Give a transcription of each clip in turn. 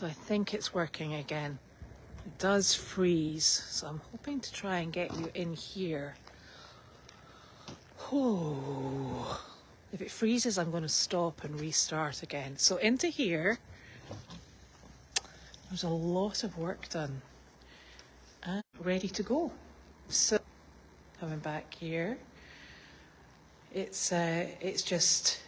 So I think it's working again. It does freeze, so I'm hoping to try and get you in here. Oh, if it freezes, I'm going to stop and restart again. So into here, there's a lot of work done and ready to go. So coming back here, it's just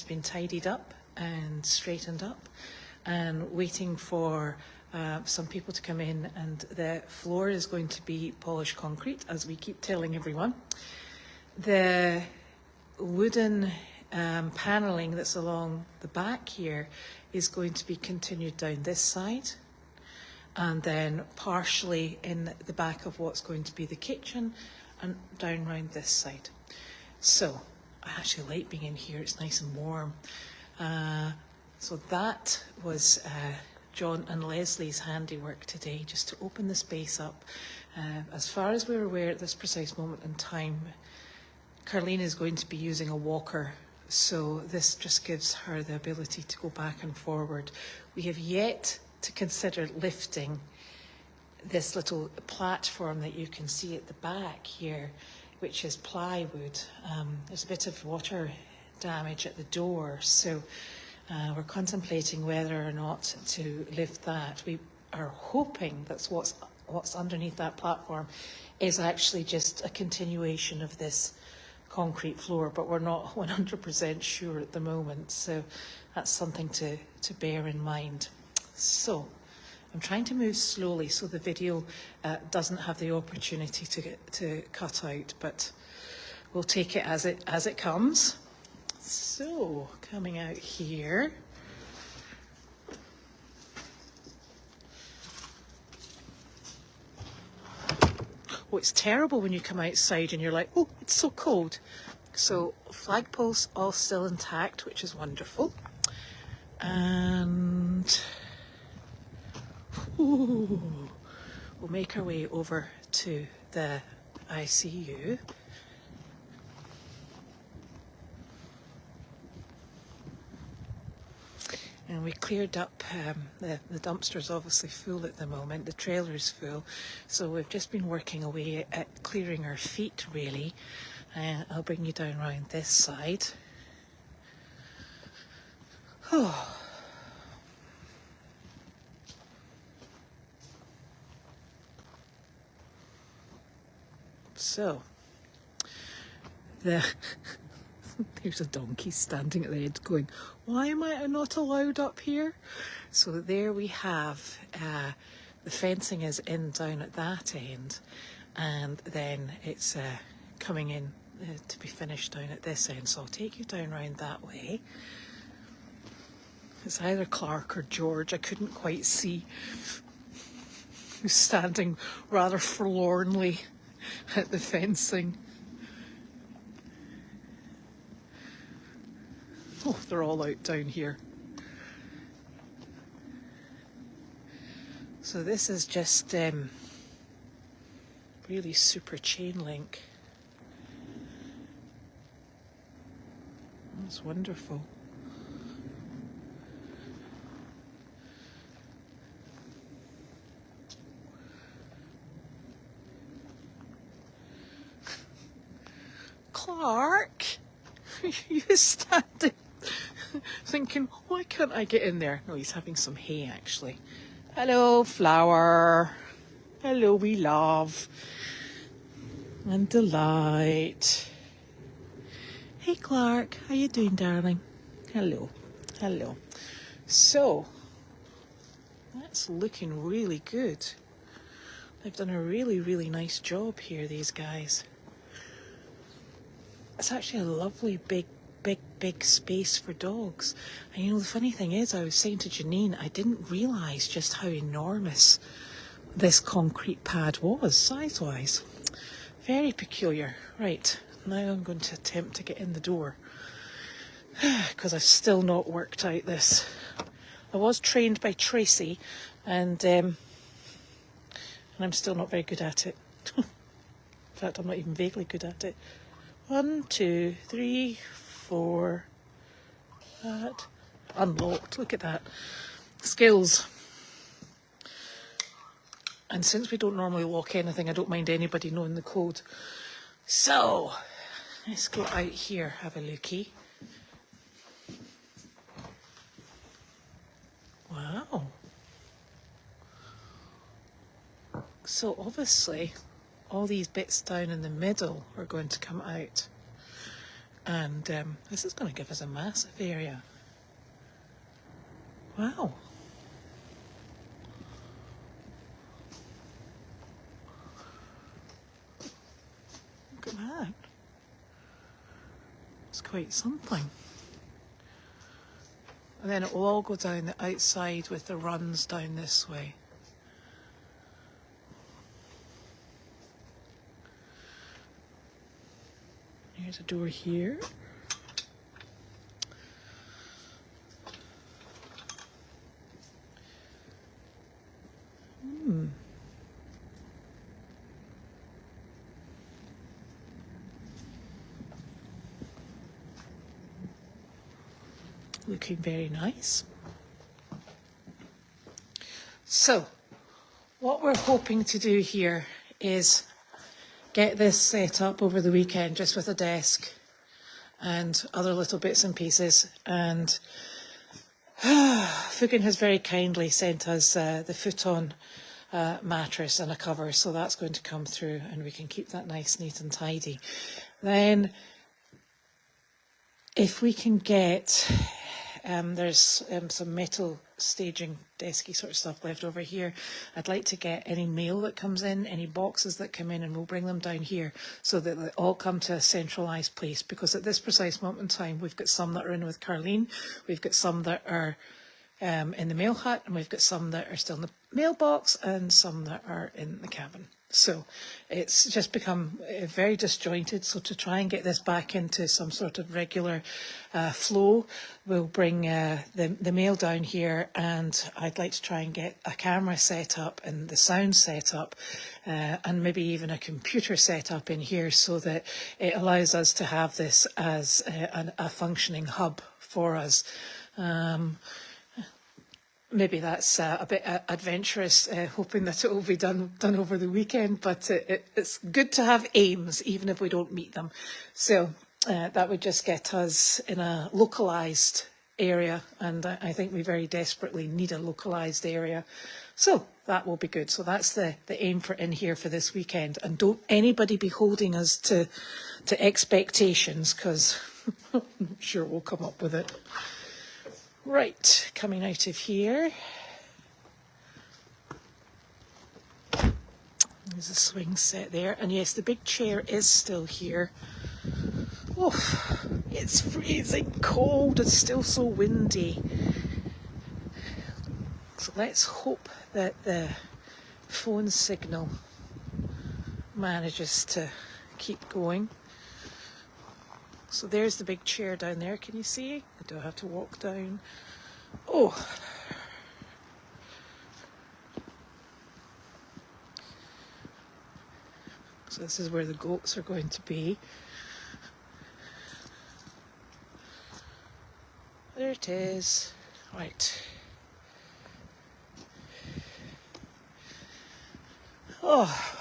been tidied up and straightened up, and waiting for some people to come in, and the floor is going to be polished concrete, as we keep telling everyone. The wooden panelling that's along the back here is going to be continued down this side, and then partially in the back of what's going to be the kitchen and down round this side. So I actually like being in here, it's nice and warm. So that was John and Leslie's handiwork today, just to open the space up. As far as we're aware at this precise moment in time, Carlene is going to be using a walker, so this just gives her the ability to go back and forward. We have yet to consider lifting this little platform that you can see at the back here, which is plywood. There's a bit of water damage at the door, so we're contemplating whether or not to lift that. We are hoping that's what's underneath that platform is actually just a continuation of this concrete floor, but we're not 100% sure at the moment, so that's something to bear in mind. So I'm trying to move slowly so the video doesn't have the opportunity to cut out, but we'll take it as it comes. So coming out here, oh, it's terrible when you come outside and you're like, oh, it's so cold. So flagpoles all still intact, which is wonderful. And ooh, we'll make our way over to the ICU. And we cleared up, the dumpster's obviously full at the moment, the trailer's full, so we've just been working away at clearing our feet really. I'll bring you down around this side. Oh. So, there's a donkey standing at the end going, why am I not allowed up here? So there we have, the fencing is in down at that end, and then it's coming in to be finished down at this end. So I'll take you down round that way. It's either Clark or George, I couldn't quite see, who's standing rather forlornly at the fencing. Oh, they're all out down here. So this is just really super chain link. That's wonderful. Clark, you standing thinking, why can't I get in there? No, he's having some hay actually. Hello, Flower. Hello, wee love. And Delight. Hey, Clark. How you doing, darling? Hello. Hello. So, that's looking really good. They've done a really, really nice job here, these guys. It's actually a lovely big space for dogs. And you know, the funny thing is, I was saying to Janine, I didn't realise just how enormous this concrete pad was, size-wise. Very peculiar. Right, now I'm going to attempt to get in the door, because I've still not worked out this. I was trained by Tracy, and I'm still not very good at it. In fact, I'm not even vaguely good at it. 1, 2, 3, 4. That unlocked. Look at that. Skills. And since we don't normally lock anything, I don't mind anybody knowing the code. So, let's go out here, have a lookie. Wow. So obviously, all these bits down in the middle are going to come out. And this is going to give us a massive area. Wow. Look at that. It's quite something. And then it will all go down the outside with the runs down this way. Here's a door here. Looking very nice. So, what we're hoping to do here is get this set up over the weekend just with a desk and other little bits and pieces. And Fugan has very kindly sent us the futon mattress and a cover, so that's going to come through and we can keep that nice, neat and tidy. Then if we can get, there's some metal staging desky sort of stuff left over here. I'd like to get any mail that comes in, any boxes that come in, and we'll bring them down here so that they all come to a centralised place, because at this precise moment in time we've got some that are in with Carleen, we've got some that are in the mail hut, and we've got some that are still in the mailbox and some that are in the cabin. So it's just become very disjointed. So to try and get this back into some sort of regular flow, we'll bring the mail down here, and I'd like to try and get a camera set up and the sound set up, and maybe even a computer set up in here, so that it allows us to have this as a functioning hub for us. Maybe that's a bit adventurous, hoping that it will be done over the weekend, but it's good to have aims, even if we don't meet them. So that would just get us in a localised area, and I think we very desperately need a localised area. So that will be good. So that's the aim for in here for this weekend. And don't anybody be holding us to expectations, because I'm not sure we'll come up with it. Right, coming out of here. There's a swing set there. And yes, the big chair is still here. Oh, it's freezing cold. It's still so windy. So let's hope that the phone signal manages to keep going. So there's the big chair down there. Can you see? I don't have to walk down. Oh. So this is where the goats are going to be. There it is. Right. Oh.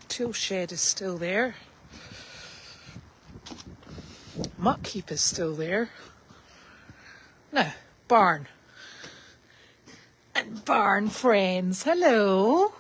Tool shed is still there. Muck heap is still there. Now, barn. And barn friends, hello.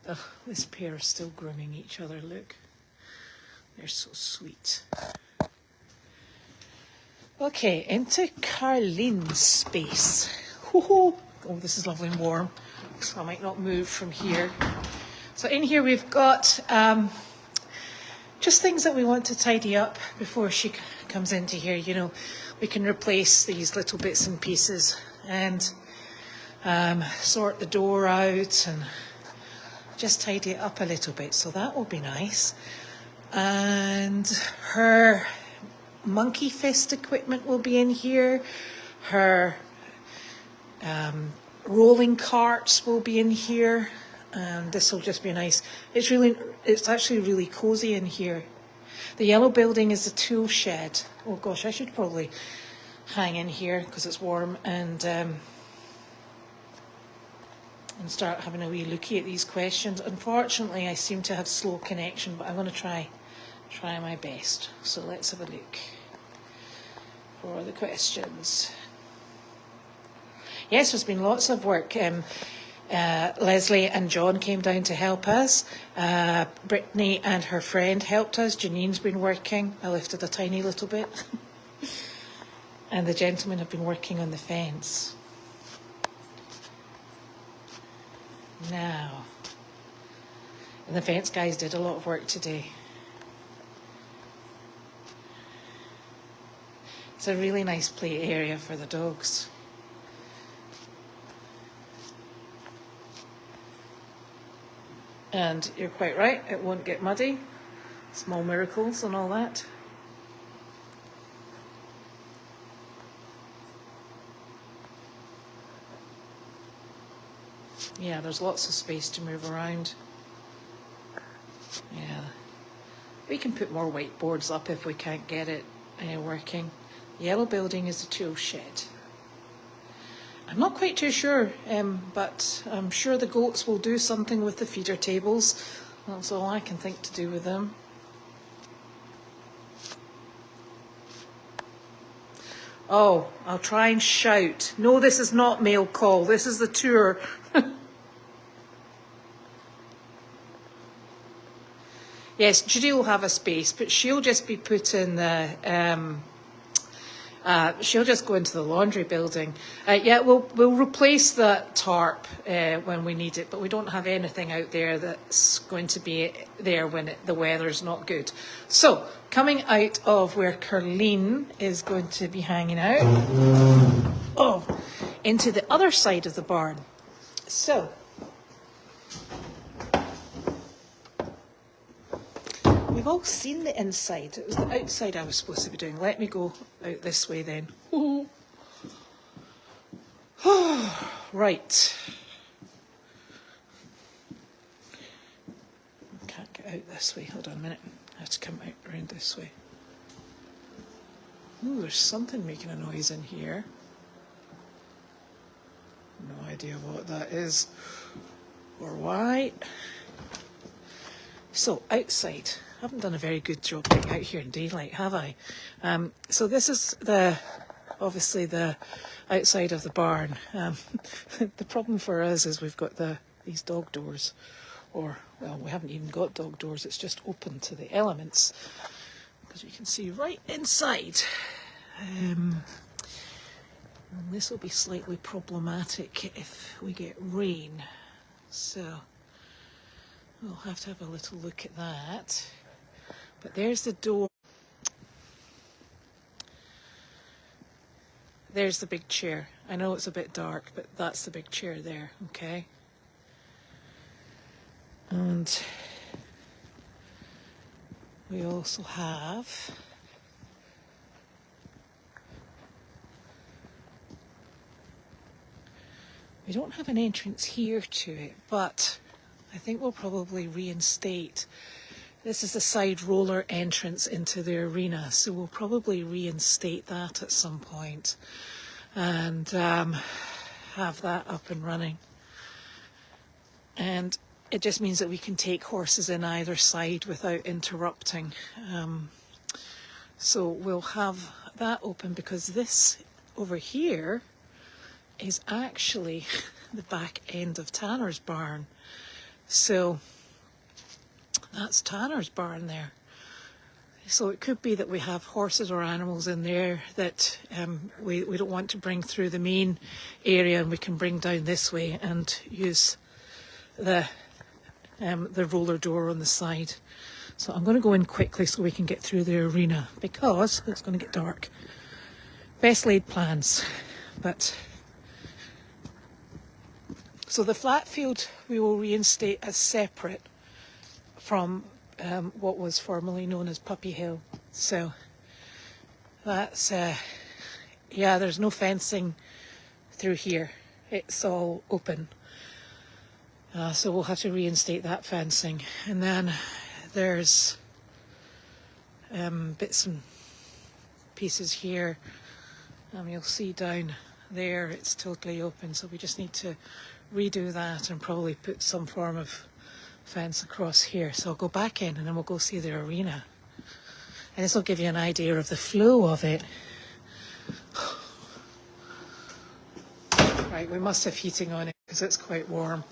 Oh, this pair are still grooming each other, look. They're so sweet. Okay, into Carleen's space. Oh, this is lovely and warm, so I might not move from here. So in here we've got just things that we want to tidy up before she comes into here. You know, we can replace these little bits and pieces and sort the door out and just tidy it up a little bit. So that will be nice. And her monkey fist equipment will be in here. Her rolling carts will be in here. And this will just be nice. It's actually really cozy in here. The yellow building is the tool shed. Oh gosh, I should probably hang in here because it's warm and start having a wee looky at these questions. Unfortunately, I seem to have slow connection, but I'm going to try my best. So let's have a look for the questions. Yes, there's been lots of work. Leslie and John came down to help us. Brittany and her friend helped us. Janine's been working. I lifted a tiny little bit. And the gentlemen have been working on the fence. Now, and the fence guys did a lot of work today. It's a really nice play area for the dogs. And you're quite right, it won't get muddy. Small miracles and all that. Yeah, there's lots of space to move around. Yeah. We can put more whiteboards up if we can't get it working. The yellow building is the tool shed. I'm not quite too sure, but I'm sure the goats will do something with the feeder tables. That's all I can think to do with them. Oh, I'll try and shout. No, this is not mail call. This is the tour. Yes, Judy will have a space, but she'll just be put in the... she'll just go into the laundry building. Yeah, we'll replace that tarp when we need it, but we don't have anything out there that's going to be there when the weather's not good. So, coming out of where Carleen is going to be hanging out, into the other side of the barn. So, we've all seen the inside. It was the outside I was supposed to be doing. Let me go out this way then. Right. Can't get out this way. Hold on a minute. I have to come out around this way. Ooh, there's something making a noise in here. No idea what that is or why. So, outside. I haven't done a very good job getting out here in daylight, have I? So this is obviously the outside of the barn. The problem for us is we've got these dog doors, or, well, we haven't even got dog doors, it's just open to the elements, because you can see right inside. This will be slightly problematic if we get rain, so we'll have to have a little look at that. But there's the door. There's the big chair. I know it's a bit dark, but that's the big chair there, okay? And we also have we don't have an entrance here to it, but I think we'll probably reinstate. This is the side roller entrance into the arena, so we'll probably reinstate that at some point and have that up and running. And it just means that we can take horses in either side without interrupting. So we'll have that open, because this over here is actually the back end of Tanner's barn. So that's Tanner's barn there. So it could be that we have horses or animals in there that we don't want to bring through the main area, and we can bring down this way and use the roller door on the side. So I'm going to go in quickly so we can get through the arena, because it's going to get dark. Best laid plans, but... So the flat field we will reinstate as separate from what was formerly known as Puppy Hill. So that's, yeah, there's no fencing through here. It's all open. So we'll have to reinstate that fencing. And then there's bits and pieces here You'll see down there it's totally open, so we just need to redo that and probably put some form of fence across here. So I'll go back in and then we'll go see the arena. And this will give you an idea of the flow of it. Right, we must have heating on it because it's quite warm.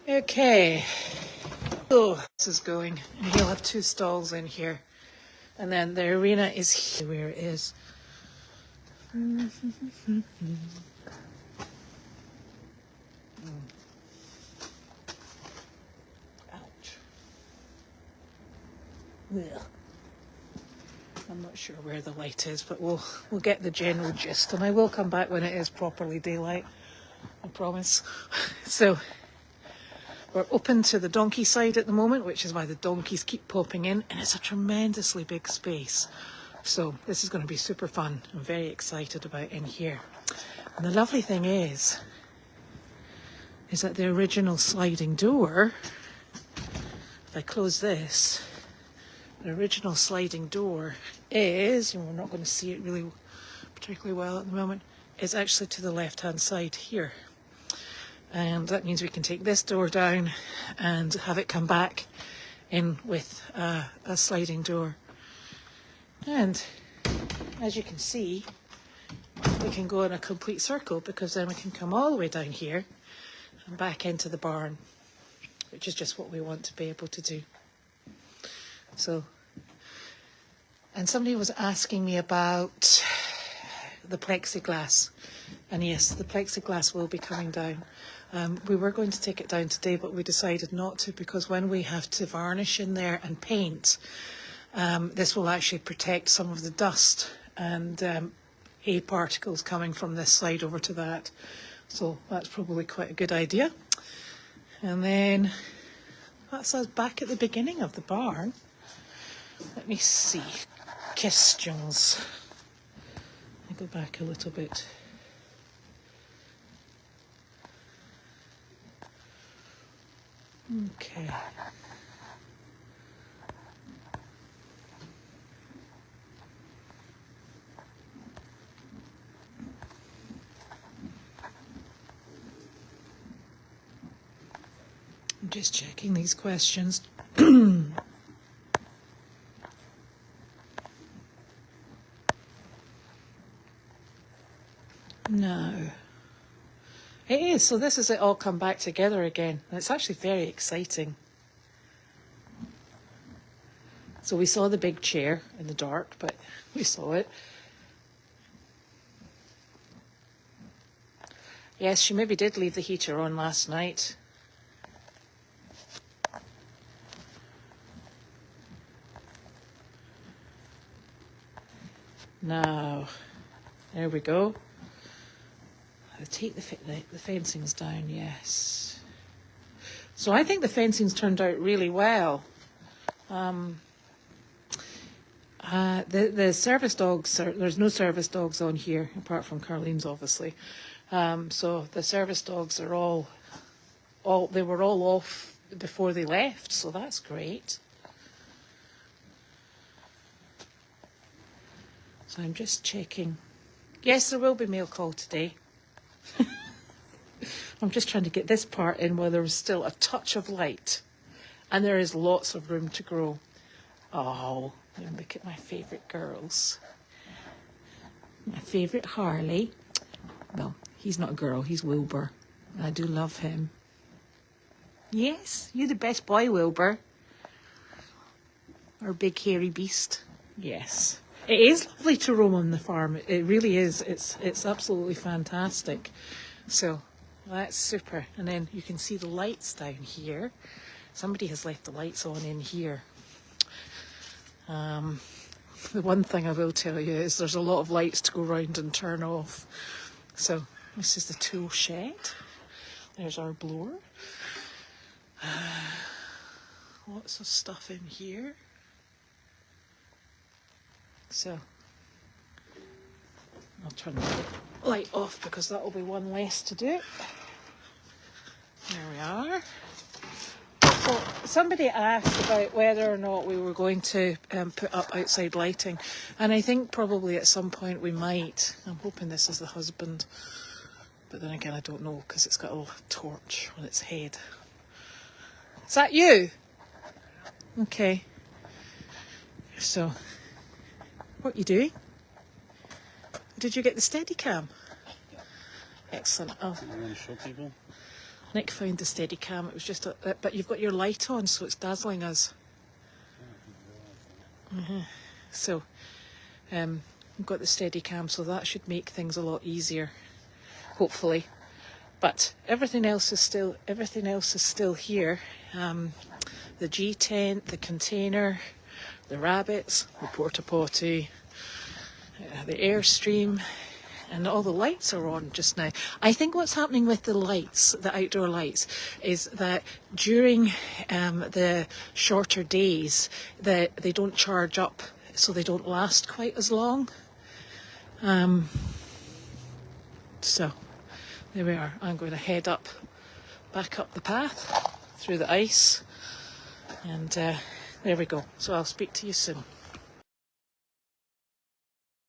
Okay, so this is going, and he'll have 2 stalls in here. And then the arena is here where it is. Ouch. Ugh. I'm not sure where the light is, but we'll get the general gist, and I will come back when it is properly daylight, I promise. So we're open to the donkey side at the moment, which is why the donkeys keep popping in, and it's a tremendously big space. So this is going to be super fun. I'm very excited about in here. And the lovely thing is that the original sliding door, if I close this, the original sliding door is, and we're not going to see it really particularly well at the moment, is actually to the left-hand side here. And that means we can take this door down and have it come back in with a sliding door. And as you can see, we can go in a complete circle, because then we can come all the way down here and back into the barn, which is just what we want to be able to do. So, and somebody was asking me about the plexiglass, and yes, the plexiglass will be coming down. We were going to take it down today, but we decided not to, because when we have to varnish in there and paint, this will actually protect some of the dust and hay particles coming from this side over to that. So that's probably quite a good idea. And then that's us back at the beginning of the barn. Let me see. Questions. I'll go back a little bit. Okay. I'm just checking these questions. No. It is. So this is it all come back together again. And it's actually very exciting. So we saw the big chair in the dark, but we saw it. Yes, she maybe did leave the heater on last night. Now, there we go. I'll take the fencings down, yes. So I think the fencings turned out really well. The service dogs, there's no service dogs on here, apart from Carlene's, obviously. So the service dogs are they were all off before they left, so that's great. So I'm just checking. Yes, there will be mail call today. I'm just trying to get this part in where there's still a touch of light. And there is lots of room to grow. Oh, look at my favourite girls. My favourite Harley. Well, he's not a girl, he's Wilbur. I do love him. Yes, you're the best boy, Wilbur. Our big hairy beast. Yes. It is lovely to roam on the farm. It really is. It's absolutely fantastic. So that's super. And then you can see the lights down here. Somebody has left the lights on in here. The one thing I will tell you is there's a lot of lights to go round and turn off. So this is the tool shed. There's our blower. Lots of stuff in here. So I'll turn the light off because that will be one less to do. There we are. So somebody asked about whether or not we were going to put up outside lighting, and I think probably at some point we might. I'm hoping this is the husband, but then again I don't know because it's got a little torch on its head. Is that you? Okay. So, what are you doing? Did you get the Steadicam? Excellent. Oh. You want to show people? Nick found the Steadicam. It was just, but you've got your light on, so it's dazzling us. So, we've got the Steadicam, so that should make things a lot easier, hopefully. But everything else is still here. The G tent, the container, the rabbits, the porta potty, the Airstream. And all the lights are on just now. I think what's happening with the lights, the outdoor lights, is that during the shorter days, that they don't charge up, so they don't last quite as long. So there we are. I'm going to head back up the path through the ice, and there we go. So I'll speak to you soon.